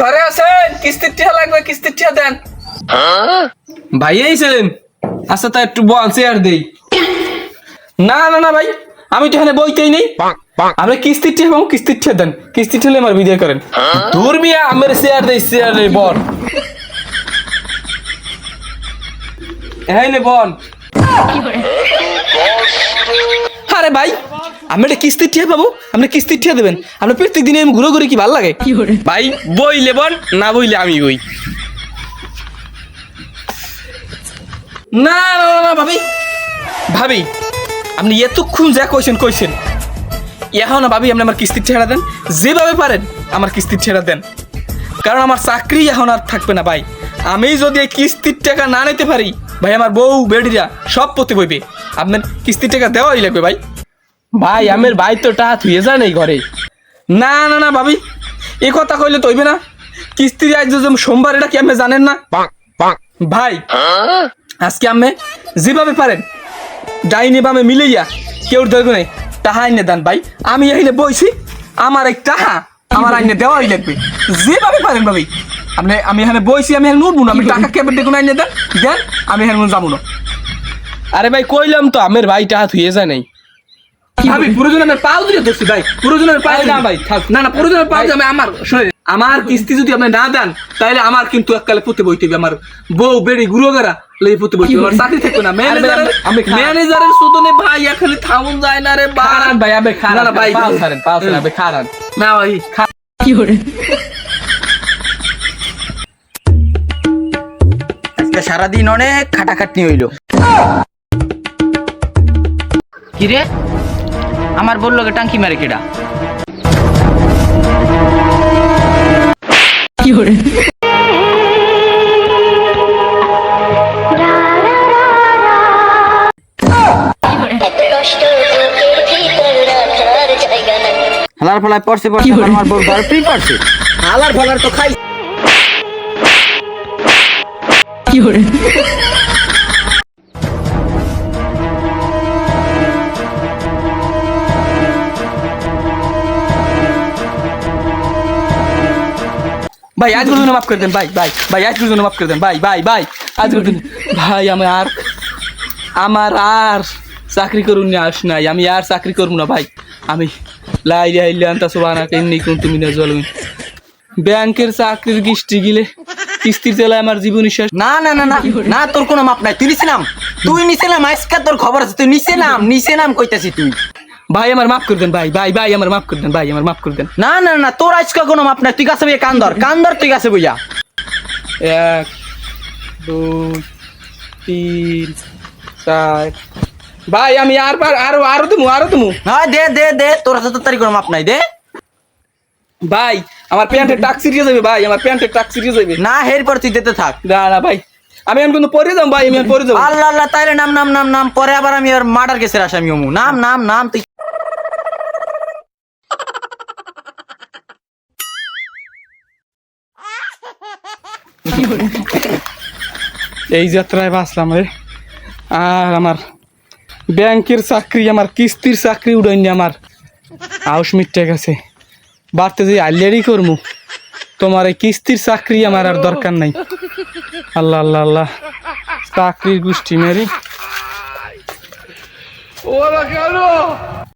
ঘরে আছেন? কিস্তির টিয়া লাগবে, কিস্তির টিয়া দেন। ভাই আইছেন? আচ্ছা তা একটু বল চেয়ার দেই। না না না ভাই, আমি তো এখানে বইতেই নেই। আমরা কিস্তির টিয়া পাবো, কিস্তির টিয়া দেন, কিস্তির ঠেলে আমার বিদায় করেন। দূর মিয়া, আমার চেয়ার দেই, চেয়ার দেই বল। হ্যাঁ নে বল। আরে ভাই, আমি একটা কিস্তির টিয়া পাবো, আপনি কিস্তির টিয়া দেবেন। আপনি প্রত্যেক দিনে আমি ঘুরে ঘুরে কি ভালো লাগে? ভাই বইলে বল, না বইলে আমি বই। না না না না ভাবি, ভাবি আপনি এতক্ষণ যা কইছেন এখন না ভাবি, আপনি আমার কিস্তির ঠেলা দেন, যেভাবে পারেন আমার কিস্তির ঠেলা দেন। কারণ আমার চাকরি এখন আর থাকবে না ভাই। আমি যদি এই কিস্তির টাকা না নিতে পারি ভাই, আমার বউ বেডিরা সব পথে বইবে। আপনার কিস্তির টাকা দেওয়াই লাগবে ভাই। ভাই আমার ভাই তো টাকা থুয়ে যায় নাই ঘরে। না না না ভাবি, এ কথা কইলে তো হইবে না। কিস্তির আজ সোমবার, এটা কি আপনি জানেন না ভাই? আজকে আপনি যেভাবে পারেন ডাইনি বামে মিলাইয়া কেউ ধরবে না, টাহা আইনে দেন ভাই। আমি এখানে বইছি, আমার এক টাহা আমার আইনে দেওয়াই লাগবে, যেভাবে পারেন ভাবি। আমি এখানে বইছি, আমি এখানে নুটবো না। আমি টাকা কেবল দেখুন আইনে দেন, দেন আমি এখানে যাবো না। আরে ভাই কইলাম তো আমার ভাই টাহা থুয়ে যায় নাই। ভাবি পুরোজন আমার পাও দিয়ে ধরছি ভাই, পুরোজনের পাও না ভাই, না না পুরোজনের পাও আমি আমার শুনে, আমার কিস্তি যদি আপনি না দেন তাহলে আমার কিন্তু এককালে পুঁতে বইতে হবে। আমার বউ বেড়ি গুরুগারা লই পুঁতে বইতে হবে, আমার চাকরি থাকবে না। ম্যানেজারের সুদনে ভাই এখানে থামুন যায় না রে বারান ভাই। আবে খারান না ভাই, পাও ছাড়েন, পাও ছাড়েন, আবে খারান না ভাই। কি করে আজকে সারাদিন অনেক খাটাখাটনি হইলো। কি রে, আমার বললো টাঙ্কি মারে কেডা? কি করে হালার ফলায় পড়ছে পড়ছে, আমার বউ ঘর ফ্রি পড়ছে। হালার ফলার তো খাই। কি করে ভাই আজ গুলো মাফ করে দেন ভাই, ভাই ভাই আজ গুলো মাফ করে দেন ভাই, ভাই ভাই আজ গুলো ভাই। আমার আর চাকরি করুন না, আস নাই, আমি আর চাকরি করবো না ভাই। আমি লাইরে আইলে আনতা সোবানা কেমনি কোন তুমি না জলমিন ব্যাংকের চাকরির কিস্তি গিলে কিস্তির তেলায় আমার জীবন শেষ। না না না না না, তোর কোনো মাপ নাই। তুই নিছিলাম, তুই নিছিলাম, আজকে তোর খবর আছে। তুই নিছিলাম কইতাছি তুই। ভাই আমার মাফ করে দেন ভাই, ভাই ভাই আমার মাফ করে দেন ভাই, আমার মাফ করে দেন। না না না, তোর আজকে কোনো মাপ নাই। তুই কাছে বইয়া কান্দর তুই কাছে বইয়া। 1 2 3 4 ভাই আমি আরো তুমি হ্যাঁ দে দে দে, তোর হাতে তো তারি কোনো মাপ নাই, দে ভাই। আমার প্যান্টের টাক সিরিয়ে যাবে ভাই, আমার প্যান্টের টাক সিরিয়ে যাবে। না, হের পর তুই দিতে থাক। না না ভাই, আমি এখন কিন্তু পরে যাবো ভাই, আমি পরে যাবো। আল্লাহ আল্লাহ, তাইলে নাম নাম নাম নাম, পরে আবার আমি আর মার্ডার কেসের আসামি হমু। নাম নাম নাম তুই। এই যাত্রায় বাঁচলাম রে। আর আমার ব্যাংকের চাকরি, আমার কিস্তির চাকরি উড়াইনি, আমার আউস মিটে গেছে। বাড়তে যে আইলিয়ারি করমু, তোমার এই কিস্তির চাকরি আমার আর দরকার নাই। আল্লাহ আল্লাহ আল্লাহ, চাকরির গোষ্ঠী মেরি। ও গেল।